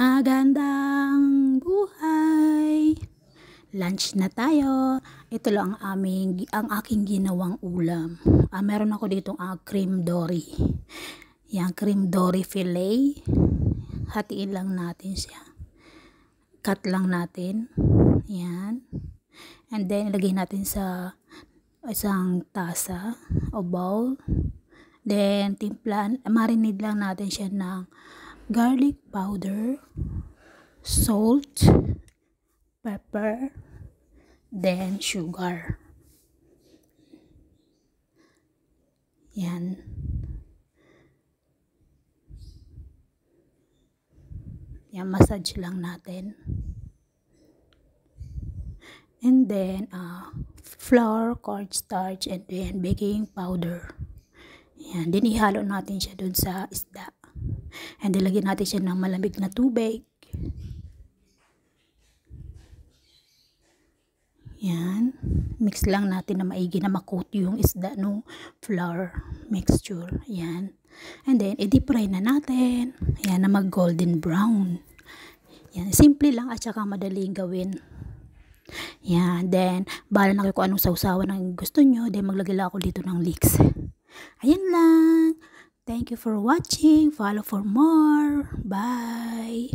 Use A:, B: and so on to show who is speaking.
A: Magandang buhay! Lunch na tayo. Ito lang ang aking ginawang ulam. Meron ako ditong cream dory. Yan, cream dory fillet. Hatiin lang natin siya. Cut lang natin. Yan. And then, ilagay natin sa isang tasa o bowl. Then, marinate lang natin siya ng garlic powder, salt, pepper, then sugar. Yan. Yan, massage lang natin. And then, flour, cornstarch, and then baking powder. Yan, din ihalo natin siya dun sa isda. And ilagyan natin siya ng malamig na tubig. Yan. Mix lang natin na maigi na makoat yung isda no flour mixture. Yan. And then, i-deep fry na natin. Yan, na mag golden brown. Yan. Simple lang at saka madaling gawin. Yan. Then, bahala na kayo kung anong sausawan ang gusto nyo. Then, maglagay lang ako dito ng leeks. Ayan lang. Thank you for watching. Follow for more. Bye.